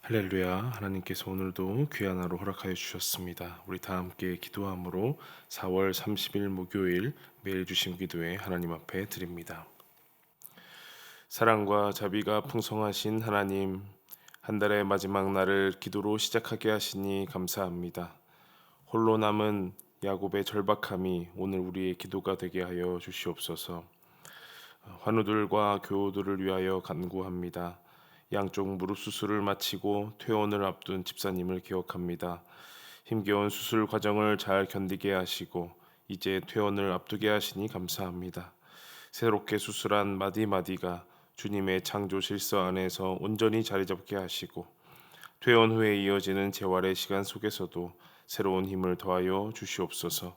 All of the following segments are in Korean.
할렐루야. 하나님께서 오늘도 귀한 하루 허락하여 주셨습니다. 우리 다 함께 기도함으로 4월 30일 목요일 매일 주신 기도에 하나님 앞에 드립니다. 사랑과 자비가 풍성하신 하나님, 한 달의 마지막 날을 기도로 시작하게 하시니 감사합니다. 홀로 남은 야곱의 절박함이 오늘 우리의 기도가 되게 하여 주시옵소서. 환우들과 교우들을 위하여 간구합니다. 양쪽 무릎 수술을 마치고 퇴원을 앞둔 집사님을 기억합니다. 힘겨운 수술 과정을 잘 견디게 하시고 이제 퇴원을 앞두게 하시니 감사합니다. 새롭게 수술한 마디마디가 주님의 창조 질서 안에서 온전히 자리 잡게 하시고 퇴원 후에 이어지는 재활의 시간 속에서도 새로운 힘을 더하여 주시옵소서.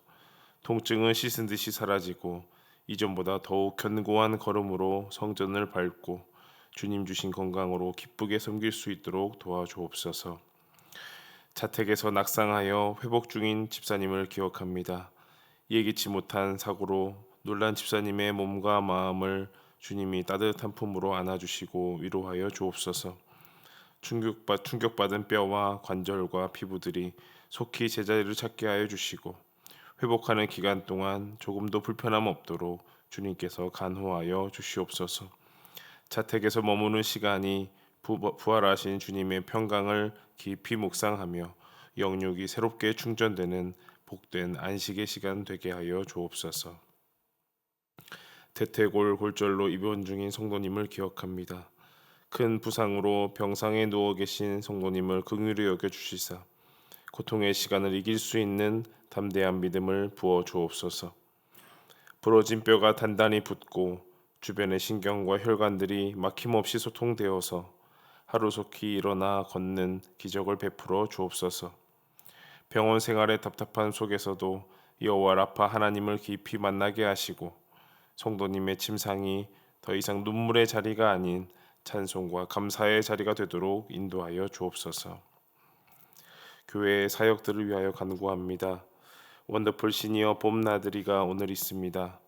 통증은 씻은 듯이 사라지고 이전보다 더욱 견고한 걸음으로 성전을 밟고 주님 주신 건강으로 기쁘게 섬길 수 있도록 도와주옵소서. 자택에서 낙상하여 회복 중인 집사님을 기억합니다. 예기치 못한 사고로 놀란 집사님의 몸과 마음을 주님이 따뜻한 품으로 안아주시고 위로하여 주옵소서. 충격받은 뼈와 관절과 피부들이 속히 제자리를 찾게 하여 주시고 회복하는 기간 동안 조금도 불편함 없도록 주님께서 간호하여 주시옵소서. 자택에서 머무는 시간이 부활하신 주님의 평강을 깊이 묵상하며 영육이 새롭게 충전되는 복된 안식의 시간 되게 하여 주옵소서. 대퇴골 골절로 입원 중인 성도님을 기억합니다. 큰 부상으로 병상에 누워 계신 성도님을 긍휼히 여겨 주시사 고통의 시간을 이길 수 있는 담대한 믿음을 부어 주옵소서. 부러진 뼈가 단단히 붙고 주변의 신경과 혈관들이 막힘없이 소통되어서 하루속히 일어나 걷는 기적을 베풀어 주옵소서. 병원 생활의 답답한 속에서도 여호와 라파 하나님을 깊이 만나게 하시고 성도님의 침상이 더 이상 눈물의 자리가 아닌 찬송과 감사의 자리가 되도록 인도하여 주옵소서. 교회의 사역들을 위하여 간구합니다. 원더풀 시니어 봄 나들이가 오늘 있습니다.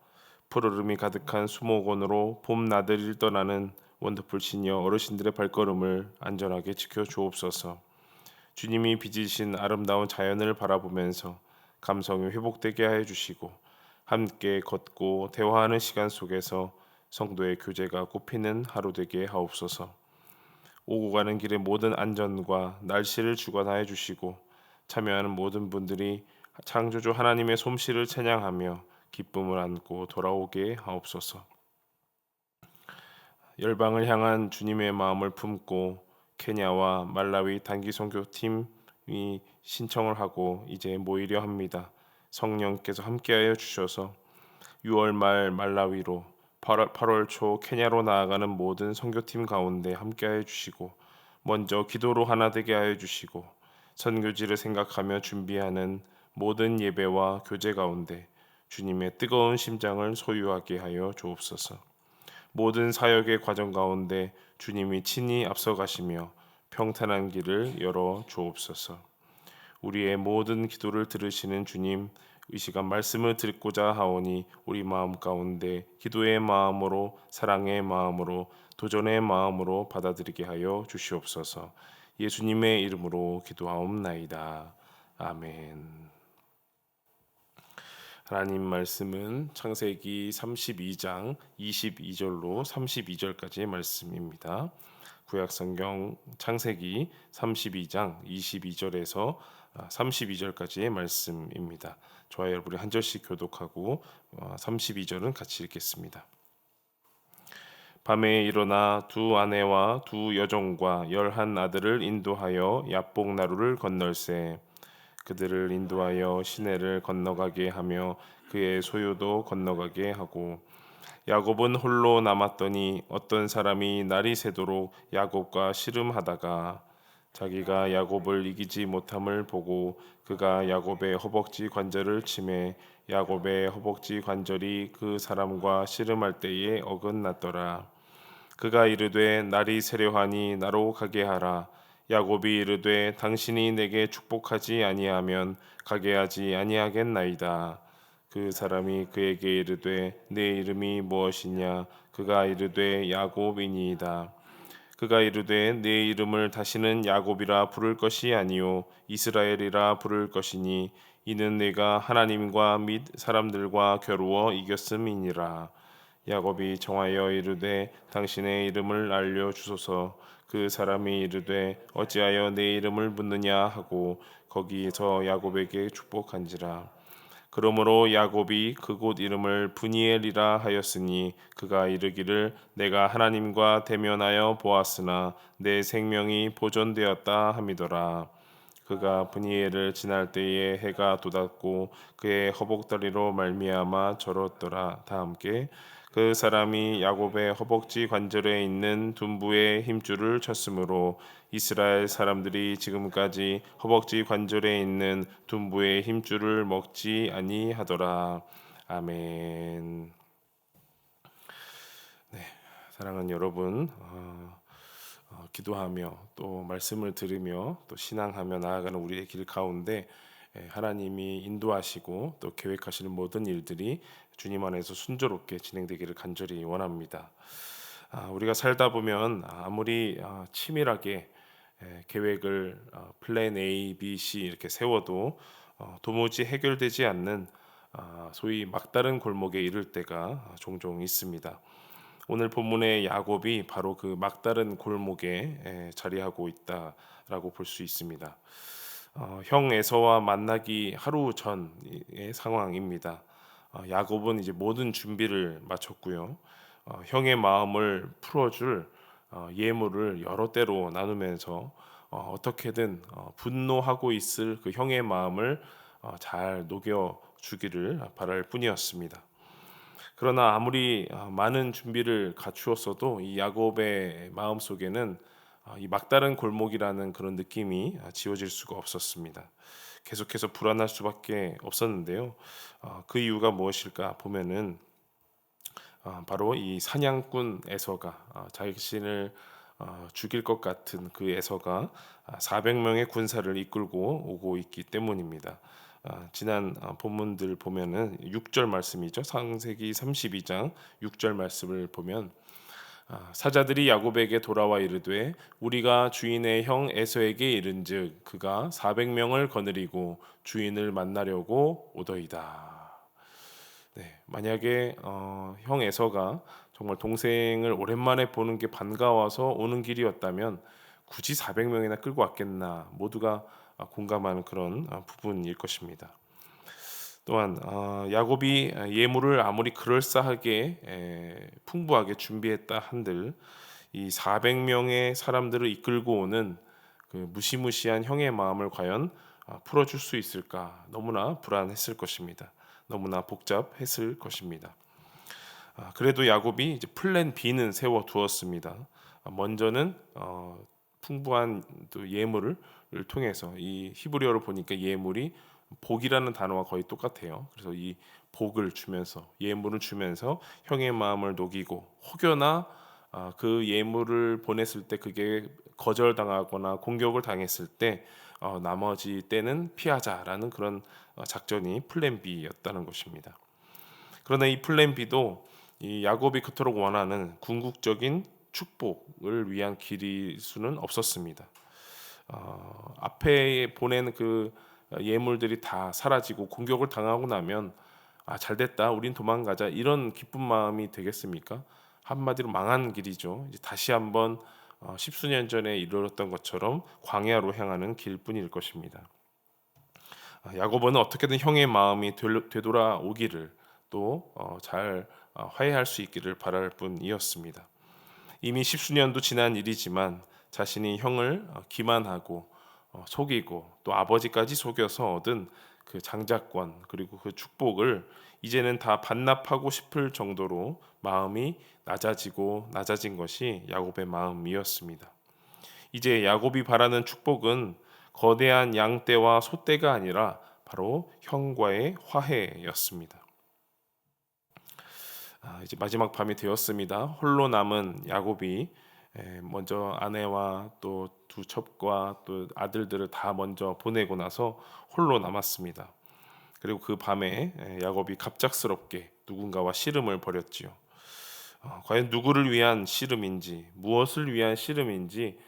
푸르름이 가득한 수목원으로 봄 나들이를 떠나는 원더풀 시니어 어르신들의 발걸음을 안전하게 지켜 주옵소서. 주님이 빚으신 아름다운 자연을 바라보면서 감성이 회복되게 해 주시고 함께 걷고 대화하는 시간 속에서 성도의 교제가 꽃피는 하루 되게 하옵소서. 오고 가는 길의 모든 안전과 날씨를 주관하여 주시고 참여하는 모든 분들이 창조주 하나님의 솜씨를 찬양하며 기쁨을 안고 돌아오게 하옵소서. 열방을 향한 주님의 마음을 품고 케냐와 말라위 단기 선교팀이 신청을 하고 이제 모이려 합니다. 성령께서 함께하여 주셔서 6월 말 말라위로 8월 초 케냐로 나아가는 모든 선교팀 가운데 함께하여 주시고 먼저 기도로 하나 되게 하여 주시고 선교지를 생각하며 준비하는 모든 예배와 교제 가운데 주님의 뜨거운 심장을 소유하게 하여 주옵소서. 모든 사역의 과정 가운데 주님이 친히 앞서가시며 평탄한 길을 열어 주옵소서. 우리의 모든 기도를 들으시는 주님, 이 시간 말씀을 듣고자 하오니 우리 마음 가운데 기도의 마음으로 사랑의 마음으로 도전의 마음으로 받아들이게 하여 주시옵소서. 예수님의 이름으로 기도하옵나이다. 아멘. 하나님 말씀은 창세기 32장 22절로 32절까지의 말씀입니다. 구약성경 창세기 32장 22절에서 32절까지의 말씀입니다. 저와 여러분이 한 절씩 교독하고 32절은 같이 읽겠습니다. 밤에 일어나 두 아내와 두 여종과 11 아들을 인도하여 야복나루를 건널세. 그들을 인도하여 시내를 건너가게 하며 그의 소유도 건너가게 하고 야곱은 홀로 남았더니 어떤 사람이 날이 새도록 야곱과 씨름하다가 자기가 야곱을 이기지 못함을 보고 그가 야곱의 허벅지 관절을 치매 야곱의 허벅지 관절이 그 사람과 씨름할 때에 어긋났더라. 그가 이르되 날이 세려하니 나로 가게 하라. 야곱이 이르되 당신이 내게 축복하지 아니하면 가게 하지 아니하겠나이다. 그 사람이 그에게 이르되 내 이름이 무엇이냐? 그가 이르되 야곱이니이다. 그가 이르되 내 이름을 다시는 야곱이라 부를 것이 아니요 이스라엘이라 부를 것이니 이는 내가 하나님과 및 사람들과 겨루어 이겼음이니라. 야곱이 정하여 이르되 당신의 이름을 알려 주소서. 그 사람이 이르되 어찌하여 내 이름을 묻느냐 하고 거기에서 야곱에게 축복한지라. 그러므로 야곱이 그곳 이름을 브니엘이라 하였으니 그가 이르기를 내가 하나님과 대면하여 보았으나 내 생명이 보존되었다 함이더라. 그가 브니엘을 지날 때에 해가 돋았고 그의 허벅다리로 말미암아 절었더라. 다 함께 그 사람이 야곱의 허벅지 관절에 있는 둔부의 힘줄을 쳤으므로 이스라엘 사람들이 지금까지 허벅지 관절에 있는 둔부의 힘줄을 먹지 아니하더라. 아멘. 네, 사랑하는 여러분, 기도하며 또 말씀을 들으며 또 신앙하며 나아가는 우리의 길 가운데 하나님이 인도하시고 또 계획하시는 모든 일들이 주님 안에서 순조롭게 진행되기를 간절히 원합니다. 우리가 살다 보면 아무리 치밀하게 계획을 플랜 A, B, C 이렇게 세워도 도무지 해결되지 않는 소위 막다른 골목에 이를 때가 종종 있습니다. 오늘 본문의 야곱이 바로 그 막다른 골목에 자리하고 있다라고 볼 수 있습니다. 형 에서와 만나기 하루 전의 상황입니다. 야곱은 이제 모든 준비를 마쳤고요. 형의 마음을 풀어줄 예물을 여러 때로 나누면서 어떻게든 분노하고 있을 그 형의 마음을 잘 녹여 주기를 바랄 뿐이었습니다. 그러나 아무리 많은 준비를 갖추었어도 이 야곱의 마음 속에는 이 막다른 골목이라는 그런 느낌이 지워질 수가 없었습니다. 계속해서 불안할 수밖에 없었는데요. 그 이유가 무엇일까 보면은 바로 이 사냥꾼 에서가 자신을 죽일 것 같은 그 에서가 400명의 군사를 이끌고 오고 있기 때문입니다. 지난 본문들 보면은 6절 말씀이죠. 창세기 32장 6절 말씀을 보면 사자들이 야곱에게 돌아와 이르되 우리가 주인의 형 에서에게 이른즉 그가 400명을 거느리고 주인을 만나려고 오더이다. 네, 만약에 형 에서가 정말 동생을 오랜만에 보는 게 반가워서 오는 길이었다면 굳이 400명이나 끌고 왔겠나 모두가 공감하는 그런 부분일 것입니다. 또한 야곱이 예물을 아무리 그럴싸하게 풍부하게 준비했다 한들 이 400명의 사람들을 이끌고 오는 그 무시무시한 형의 마음을 과연 풀어줄 수 있을까? 너무나 불안했을 것입니다. 너무나 복잡했을 것입니다. 그래도 야곱이 이제 플랜 B는 세워 두었습니다. 먼저는 풍부한 또 예물을 통해서 이 히브리어로 보니까 예물이 복이라는 단어와 거의 똑같아요. 그래서 이 복을 주면서 예물을 주면서 형의 마음을 녹이고 혹여나 그 예물을 보냈을 때 그게 거절당하거나 공격을 당했을 때 나머지 때는 피하자라는 그런 작전이 플랜 B였다는 것입니다. 그러나 이 플랜 B도 이 야곱이 그토록 원하는 궁극적인 축복을 위한 길일 수는 없었습니다. 앞에 보낸 그 예물들이 다 사라지고 공격을 당하고 나면 잘됐다 우린 도망가자 이런 기쁜 마음이 되겠습니까? 한마디로 망한 길이죠. 이제 다시 한번 십수년 전에 이루어졌던 것처럼 광야로 향하는 길뿐일 것입니다. 야곱은 어떻게든 형의 마음이 되돌아오기를 또 잘 화해할 수 있기를 바랄 뿐이었습니다. 이미 십수년도 지난 일이지만 자신이 형을 기만하고 속이고 또 아버지까지 속여서 얻은 그 장자권 그리고 그 축복을 이제는 다 반납하고 싶을 정도로 마음이 낮아진 것이 야곱의 마음이었습니다. 이제 야곱이 바라는 축복은 거대한 양떼와 소떼가 아니라 바로 형과의 화해였습니다. 이제 마지막 밤이 되었습니다. 홀로 남은 야곱이 먼저 아내와 또 두 첩과 또 아들들을 다 먼저 보내고 나서 홀로 남았습니다. 그리고 그 밤에 야곱이 갑작스럽게 누군가와 씨름을 벌였지요. 과연 누구를 위한 씨름인지, 무엇을 위한 씨름인지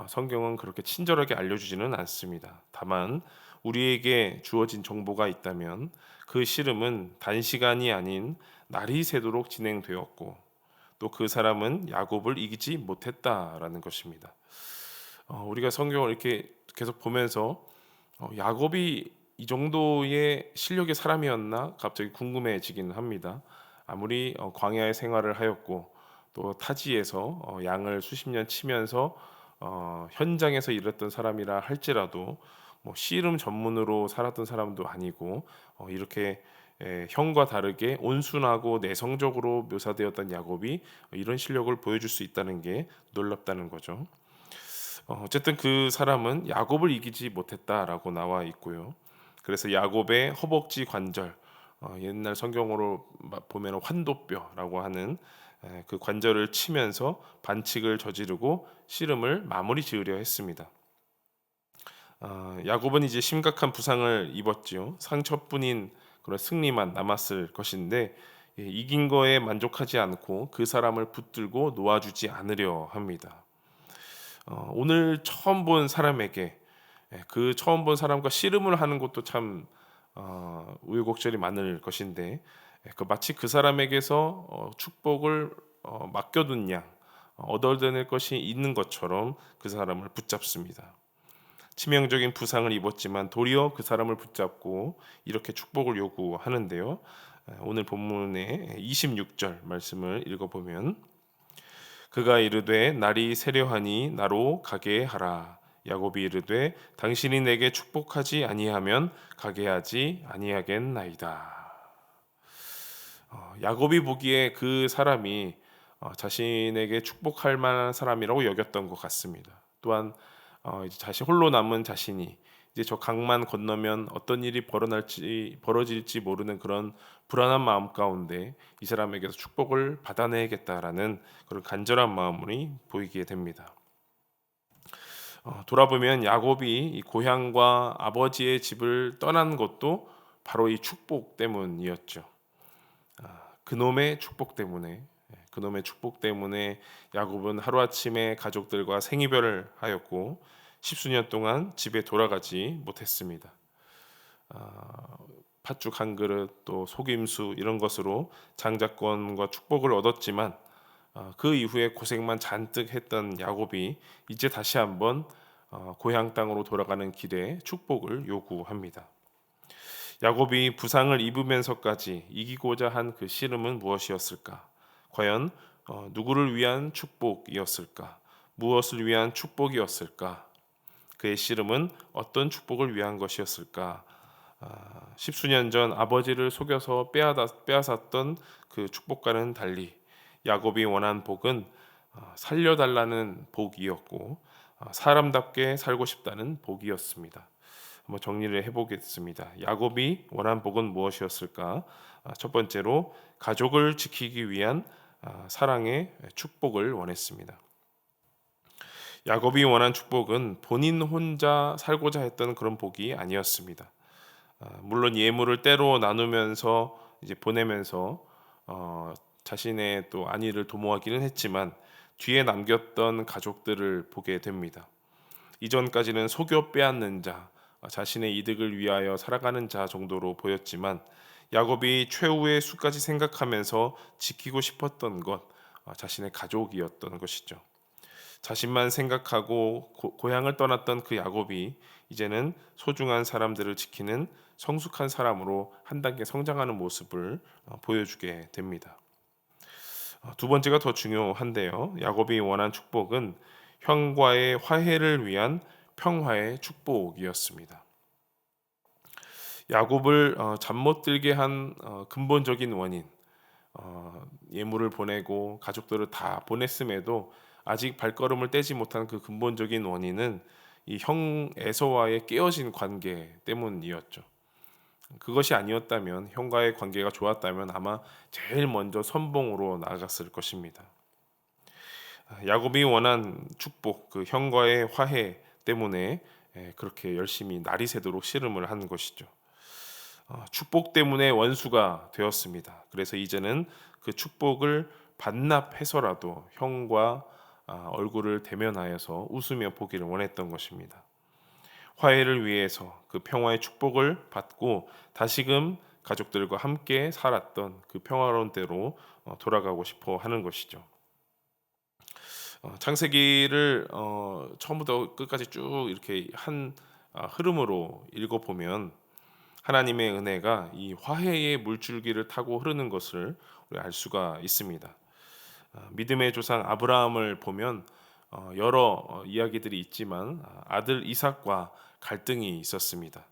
성경은 그렇게 친절하게 알려주지는 않습니다. 다만 우리에게 주어진 정보가 있다면 그 씨름은 단시간이 아닌 날이 새도록 진행되었고 또 그 사람은 야곱을 이기지 못했다라는 것입니다. 우리가 성경을 이렇게 계속 보면서 야곱이 이 정도의 실력의 사람이었나 갑자기 궁금해지기는 합니다. 아무리 광야의 생활을 하였고 또 타지에서 양을 수십 년 치면서 현장에서 일했던 사람이라 할지라도 뭐 씨름 전문으로 살았던 사람도 아니고 이렇게 형과 다르게 온순하고 내성적으로 묘사되었던 야곱이 이런 실력을 보여줄 수 있다는 게 놀랍다는 거죠. 어쨌든 그 사람은 야곱을 이기지 못했다라고 나와 있고요. 그래서 야곱의 허벅지 관절, 옛날 성경으로 보면 환도뼈라고 하는 그 관절을 치면서 반칙을 저지르고 씨름을 마무리 지으려 했습니다. 야곱은 이제 심각한 부상을 입었지요. 상처뿐인 그런 승리만 남았을 것인데 이긴 거에 만족하지 않고 그 사람을 붙들고 놓아주지 않으려 합니다. 오늘 처음 본 사람에게 그 처음 본 사람과 씨름을 하는 것도 참 우여곡절이 많을 것인데 그 마치 그 사람에게서 축복을 맡겨둔 양 얻어낼 것이 있는 것처럼 그 사람을 붙잡습니다. 치명적인 부상을 입었지만 도리어 그 사람을 붙잡고 이렇게 축복을 요구하는데요. 오늘 본문의 26절 말씀을 읽어보면 그가 이르되 날이 세려하니 나로 가게 하라. 야곱이 이르되 당신이 내게 축복하지 아니하면 가게 하지 아니하겠나이다. 야곱이 보기에 그 사람이 자신에게 축복할 만한 사람이라고 여겼던 것 같습니다. 또한 이제 자신 홀로 남은 자신이 이제 저 강만 건너면 어떤 일이 벌어질지 모르는 그런 불안한 마음 가운데 이 사람에게서 축복을 받아내야겠다라는 그런 간절한 마음이 보이게 됩니다. 돌아보면 야곱이 이 고향과 아버지의 집을 떠난 것도 바로 이 축복 때문이었죠. 그놈의 축복 때문에 그놈의 축복 때문에 야곱은 하루아침에 가족들과 생이별을 하였고 십수년 동안 집에 돌아가지 못했습니다. 팥죽 한 그릇 또 속임수 이런 것으로 장자권과 축복을 얻었지만 그 이후에 고생만 잔뜩 했던 야곱이 이제 다시 한번 고향 땅으로 돌아가는 길에 축복을 요구합니다. 야곱이 부상을 입으면서까지 이기고자 한 그 씨름은 무엇이었을까? 과연 누구를 위한 축복이었을까? 무엇을 위한 축복이었을까? 그의 씨름은 어떤 축복을 위한 것이었을까? 십수년 전 아버지를 속여서 빼앗았던 그 축복과는 달리 야곱이 원한 복은 살려달라는 복이었고 사람답게 살고 싶다는 복이었습니다. 한번 정리를 해보겠습니다. 야곱이 원한 복은 무엇이었을까? 첫 번째로 가족을 지키기 위한 사랑의 축복을 원했습니다. 야곱이 원한 축복은 본인 혼자 살고자 했던 그런 복이 아니었습니다. 물론 예물을 때로 나누면서 이제 보내면서 자신의 또 안위를 도모하기는 했지만 뒤에 남겼던 가족들을 보게 됩니다. 이전까지는 속여 빼앗는 자, 자신의 이득을 위하여 살아가는 자 정도로 보였지만 야곱이 최후의 수까지 생각하면서 지키고 싶었던 것, 자신의 가족이었던 것이죠. 자신만 생각하고 고향을 떠났던 그 야곱이 이제는 소중한 사람들을 지키는 성숙한 사람으로 한 단계 성장하는 모습을 보여주게 됩니다. 두 번째가 더 중요한데요. 야곱이 원한 축복은 형과의 화해를 위한 평화의 축복이었습니다. 야곱을 잠 못 들게 한 근본적인 원인, 예물을 보내고 가족들을 다 보냈음에도 아직 발걸음을 떼지 못한 그 근본적인 원인은 이 형 에서와의 깨어진 관계 때문이었죠. 그것이 아니었다면 형과의 관계가 좋았다면 아마 제일 먼저 선봉으로 나아갔을 것입니다. 야곱이 원한 축복, 그 형과의 화해 때문에 그렇게 열심히 날이 새도록 씨름을 한 것이죠. 축복 때문에 원수가 되었습니다. 그래서 이제는 그 축복을 반납해서라도 형과 얼굴을 대면하여서 웃으며 보기를 원했던 것입니다. 화해를 위해서 그 평화의 축복을 받고 다시금 가족들과 함께 살았던 그 평화로운 때로 돌아가고 싶어 하는 것이죠. 창세기를 처음부터 끝까지 쭉 이렇게 한 흐름으로 읽어보면 하나님의 은혜가 이 화해의 물줄기를 타고 흐르는 것을 우리 알 수가 있습니다. 믿음의 조상 아브라함을 보면 여러 이야기들이 있지만 아들 이삭과 갈등이 있었습니다.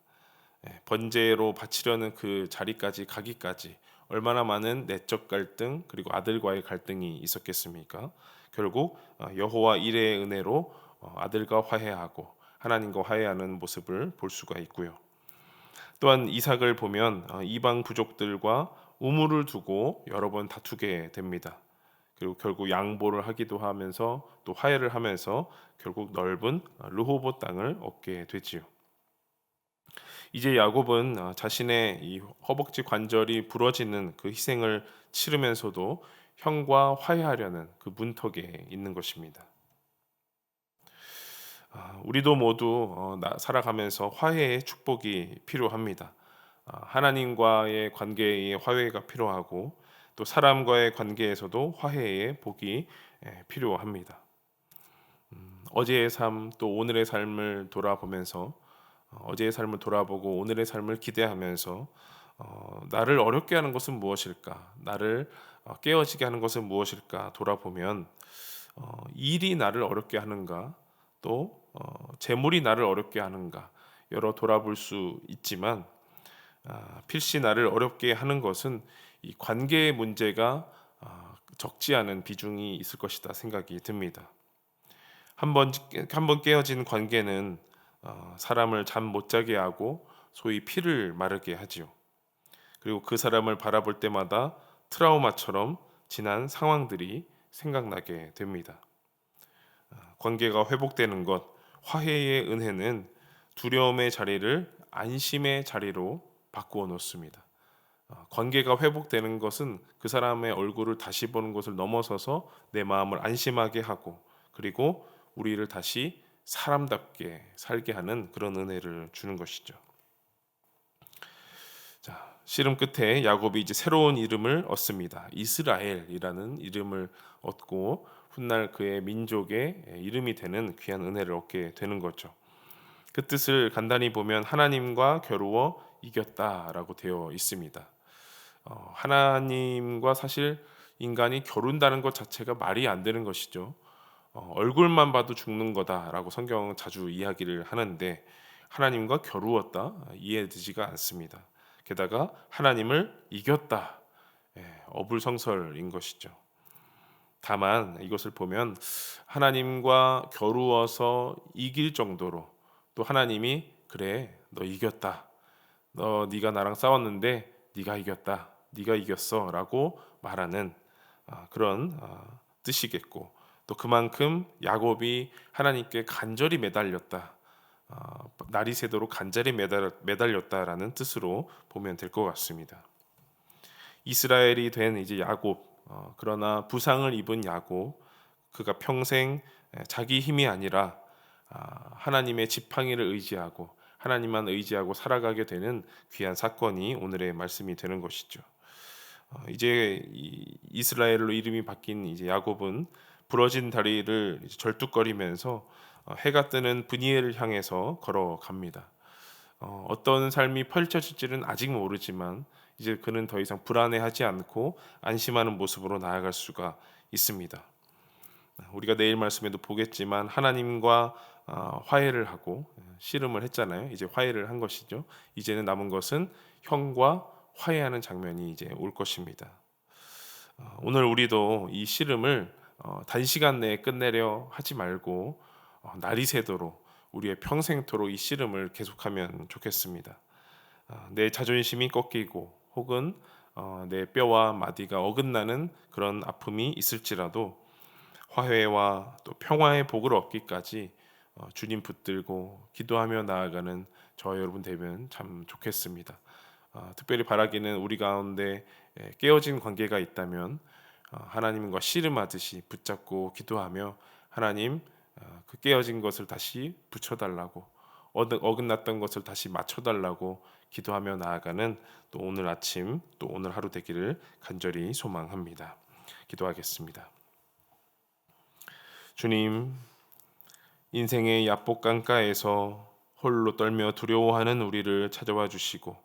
번제로 바치려는 그 자리까지 가기까지 얼마나 많은 내적 갈등 그리고 아들과의 갈등이 있었겠습니까? 결국 여호와 이레의 은혜로 아들과 화해하고 하나님과 화해하는 모습을 볼 수가 있고요. 또한 이삭을 보면 이방 부족들과 우물을 두고 여러 번 다투게 됩니다. 그리고 결국 양보를 하기도 하면서 또 화해를 하면서 결국 넓은 르호보 땅을 얻게 되지요. 이제 야곱은 자신의 이 허벅지 관절이 부러지는 그 희생을 치르면서도 형과 화해하려는 그 문턱에 있는 것입니다. 우리도 모두 살아가면서 화해의 축복이 필요합니다. 하나님과의 관계의 화해가 필요하고 또 사람과의 관계에서도 화해의 복이 필요합니다. 어제의 삶 또 오늘의 삶을 돌아보면서 어제의 삶을 돌아보고 오늘의 삶을 기대하면서 나를 어렵게 하는 것은 무엇일까? 나를 깨어지게 하는 것은 무엇일까? 돌아보면 일이 나를 어렵게 하는가? 또 재물이 나를 어렵게 하는가? 여러 돌아볼 수 있지만 필시 나를 어렵게 하는 것은 이 관계의 문제가 적지 않은 비중이 있을 것이다 생각이 듭니다. 한번 깨어진 관계는 사람을 잠 못 자게 하고 소위 피를 마르게 하지요. 그리고 그 사람을 바라볼 때마다 트라우마처럼 지난 상황들이 생각나게 됩니다. 관계가 회복되는 것, 화해의 은혜는 두려움의 자리를 안심의 자리로 바꾸어 놓습니다. 관계가 회복되는 것은 그 사람의 얼굴을 다시 보는 것을 넘어서서 내 마음을 안심하게 하고 그리고 우리를 다시 사람답게 살게 하는 그런 은혜를 주는 것이죠. 자, 씨름 끝에 야곱이 이제 새로운 이름을 얻습니다. 이스라엘이라는 이름을 얻고 훗날 그의 민족의 이름이 되는 귀한 은혜를 얻게 되는 거죠. 그 뜻을 간단히 보면 하나님과 겨루어 이겼다라고 되어 있습니다. 하나님과 사실 인간이 겨룬다는 것 자체가 말이 안 되는 것이죠. 얼굴만 봐도 죽는 거다라고 성경은 자주 이야기를 하는데 하나님과 겨루었다 이해되지가 않습니다. 게다가 하나님을 이겼다 어불성설인 것이죠. 다만 이것을 보면 하나님과 겨루어서 이길 정도로 또 하나님이 그래 너 이겼다 네가 나랑 싸웠는데 네가 이겼다 네가 이겼어라고 말하는 그런 뜻이겠고 또 그만큼 야곱이 하나님께 간절히 매달렸다 날이 새도록 간절히 매달렸다라는 뜻으로 보면 될 것 같습니다. 이스라엘이 된 이제 야곱 그러나 부상을 입은 야곱 그가 평생 자기 힘이 아니라 하나님의 지팡이를 의지하고 하나님만 의지하고 살아가게 되는 귀한 사건이 오늘의 말씀이 되는 것이죠. 이제 이스라엘로 이름이 바뀐 이제 야곱은 부러진 다리를 절뚝거리면서 해가 뜨는 브니엘을 향해서 걸어갑니다. 어떤 삶이 펼쳐질지는 아직 모르지만 이제 그는 더 이상 불안해하지 않고 안심하는 모습으로 나아갈 수가 있습니다. 우리가 내일 말씀에도 보겠지만 하나님과 화해를 하고 씨름을 했잖아요. 이제 화해를 한 것이죠. 이제는 남은 것은 형과 화해하는 장면이 이제 올 것입니다. 오늘 우리도 이 씨름을 단시간 내에 끝내려 하지 말고 날이 새도록 우리의 평생토록 이 씨름을 계속하면 좋겠습니다. 내 자존심이 꺾이고 혹은 내 뼈와 마디가 어긋나는 그런 아픔이 있을지라도 화해와 또 평화의 복을 얻기까지 주님 붙들고 기도하며 나아가는 저와 여러분 되면 참 좋겠습니다. 특별히 바라기는 우리 가운데 깨어진 관계가 있다면 하나님과 씨름하듯이 붙잡고 기도하며 하나님 그 깨어진 것을 다시 붙여달라고 어긋났던 것을 다시 맞춰달라고 기도하며 나아가는 또 오늘 아침 또 오늘 하루 되기를 간절히 소망합니다. 기도하겠습니다. 주님, 인생의 야복강가에서 홀로 떨며 두려워하는 우리를 찾아와 주시고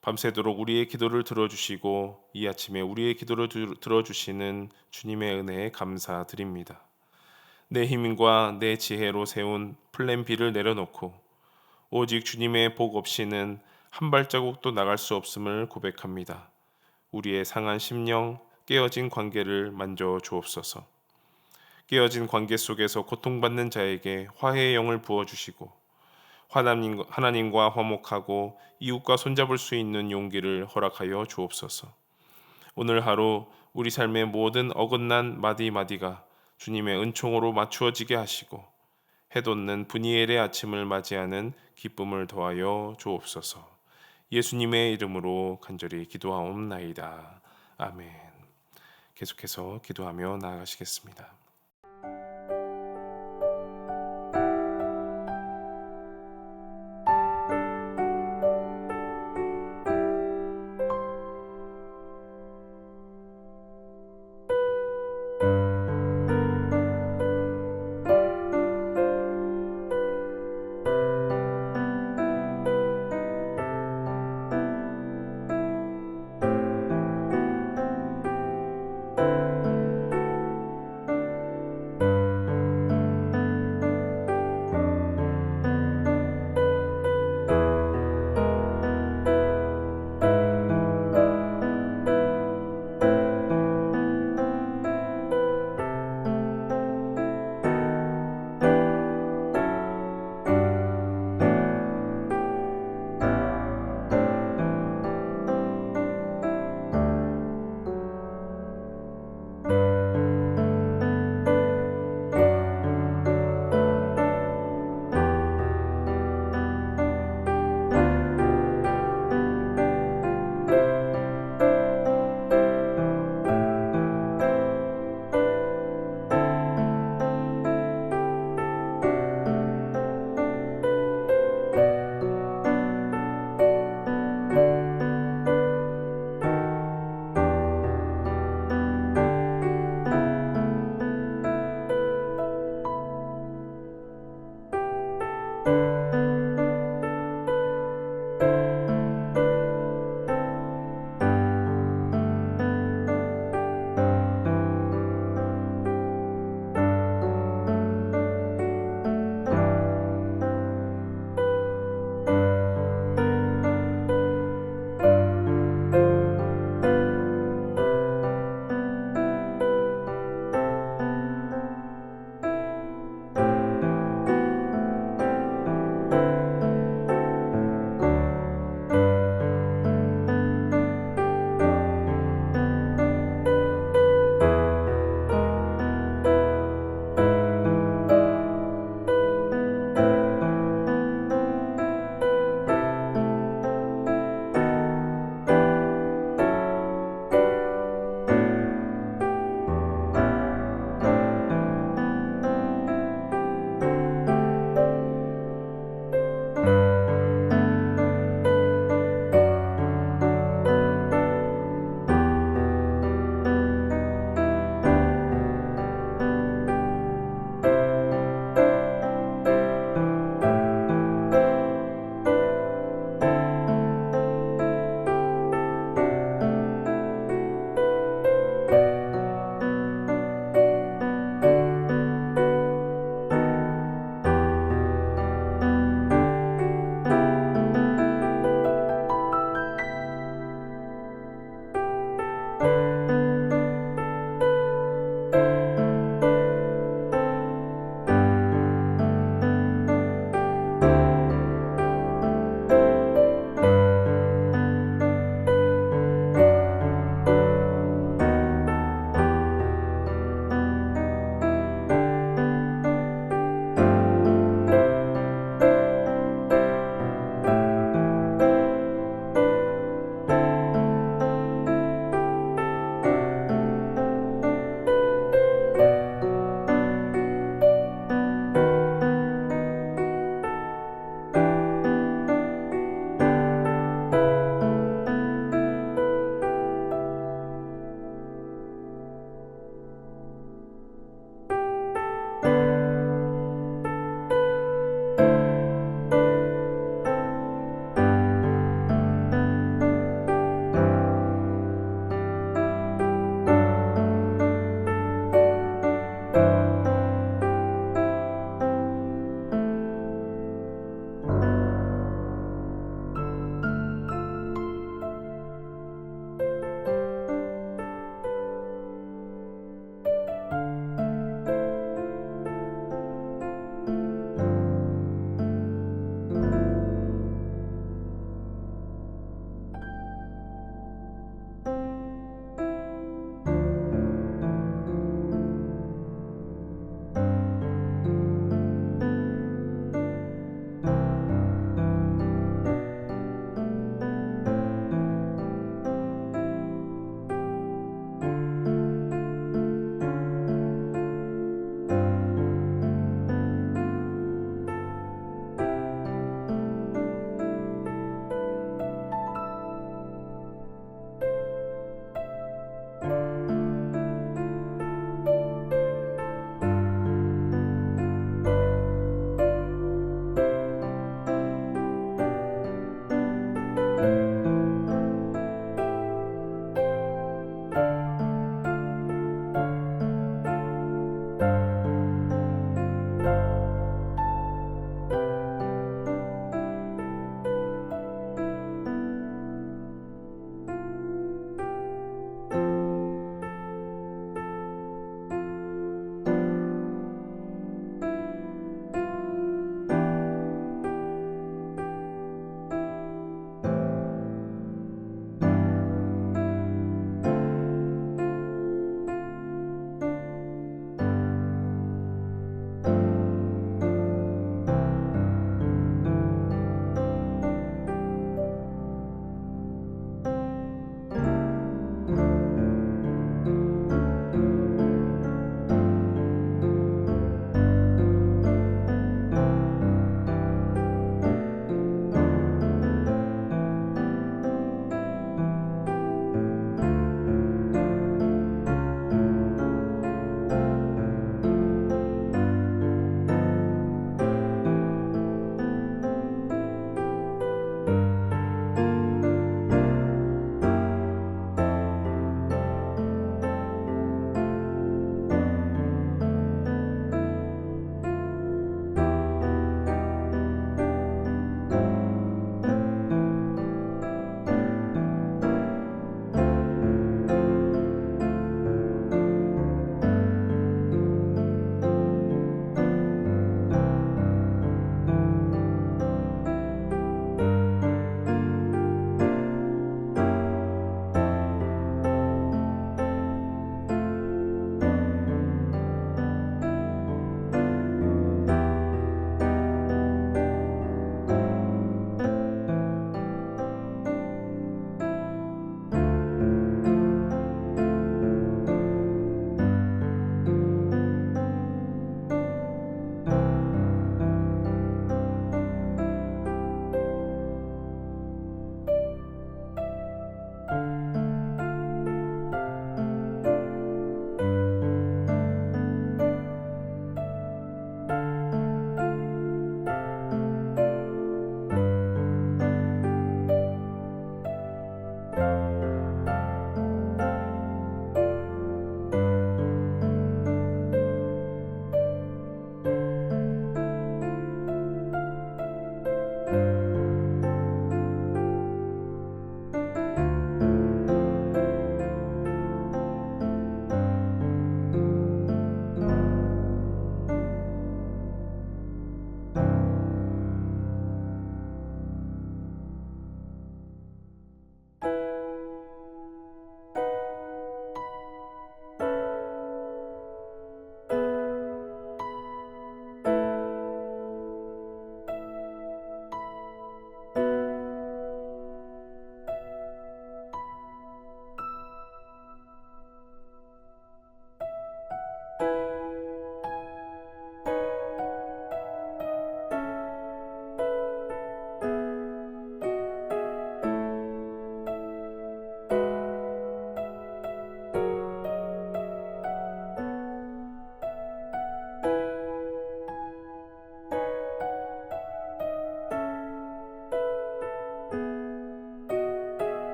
밤새도록 우리의 기도를 들어주시고 이 아침에 우리의 기도를 들어주시는 주님의 은혜에 감사드립니다. 내 힘과 내 지혜로 세운 플랜 B를 내려놓고 오직 주님의 복 없이는 한 발자국도 나갈 수 없음을 고백합니다. 우리의 상한 심령, 깨어진 관계를 만져 주옵소서. 깨어진 관계 속에서 고통받는 자에게 화해의 영을 부어주시고 하나님과 화목하고 이웃과 손잡을 수 있는 용기를 허락하여 주옵소서. 오늘 하루 우리 삶의 모든 어긋난 마디마디가 주님의 은총으로 맞추어지게 하시고 해돋는 분이엘의 아침을 맞이하는 기쁨을 더하여 주옵소서. 예수님의 이름으로 간절히 기도하옵나이다. 아멘. 계속해서 기도하며 나아가시겠습니다.